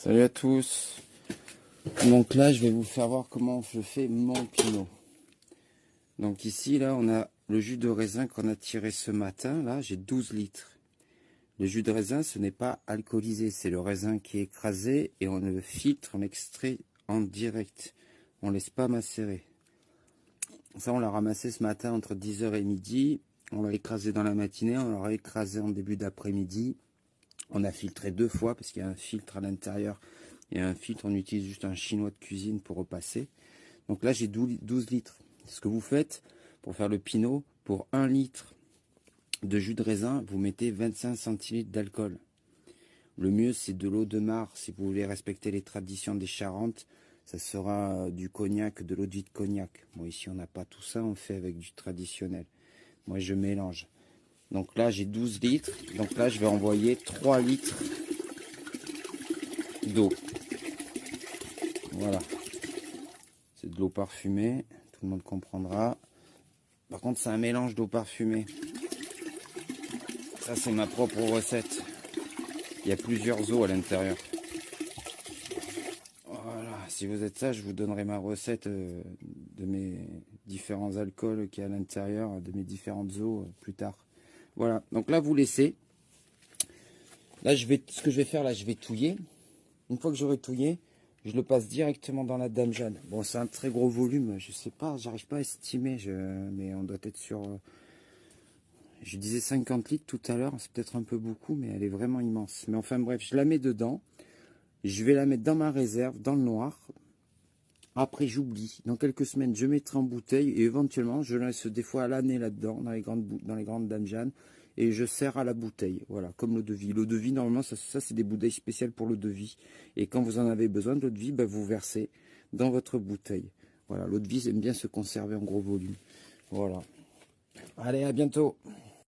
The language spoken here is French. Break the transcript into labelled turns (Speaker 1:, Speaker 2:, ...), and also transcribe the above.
Speaker 1: Salut à tous. Donc là, je vais vous faire voir comment je fais mon pinot. Donc ici, là, on a le jus de raisin qu'on a tiré ce matin. Là, j'ai 12 litres. Le jus de raisin, ce n'est pas alcoolisé. C'est le raisin qui est écrasé et on le filtre, on l'extrait en direct. On ne laisse pas macérer. Ça, on l'a ramassé ce matin entre 10h et midi. On l'a écrasé dans la matinée, on l'a écrasé en début d'après-midi. On a filtré 2 fois parce qu'il y a un filtre à l'intérieur et un filtre. On utilise juste un chinois de cuisine pour repasser. Donc là, j'ai 12 litres. Ce que vous faites pour faire le pinot, pour 1 litre de jus de raisin, vous mettez 25 centilitres d'alcool. Le mieux, c'est de l'eau de mare. Si vous voulez respecter les traditions des Charentes, ça sera du cognac, de l'eau de vie de cognac. Bon, ici, on n'a pas tout ça, on fait avec du traditionnel. Moi, je mélange. Donc là, j'ai 12 litres. Donc là, je vais envoyer 3 litres d'eau. Voilà. C'est de l'eau parfumée. Tout le monde comprendra. Par contre, c'est un mélange d'eau parfumée. Ça, c'est ma propre recette. Il y a plusieurs eaux à l'intérieur. Voilà. Si vous êtes ça, je vous donnerai ma recette de mes différents alcools qui est à l'intérieur, de mes différentes eaux plus tard. Voilà. Donc là, vous laissez. Là, ce que je vais faire, là, je vais touiller. Une fois que j'aurai touillé, je le passe directement dans la Dame Jeanne. Bon, c'est un très gros volume, je sais pas, j'arrive pas à estimer, mais on doit être sur... je disais 50 litres tout à l'heure, c'est peut-être un peu beaucoup, mais elle est vraiment immense. Mais enfin bref, je la mets dedans, je vais la mettre dans ma réserve, dans le noir. Après, j'oublie. Dans quelques semaines, je mettrai en bouteille et éventuellement, je laisse des fois à l'année là-dedans, dans les grandes Dame Jeanne. Et je sers à la bouteille, voilà, comme l'eau de vie. L'eau de vie, normalement, ça c'est des bouteilles spéciales pour l'eau de vie. Et quand vous en avez besoin de l'eau de vie, ben, vous versez dans votre bouteille. Voilà, l'eau de vie aime bien se conserver en gros volume. Voilà. Allez, à bientôt.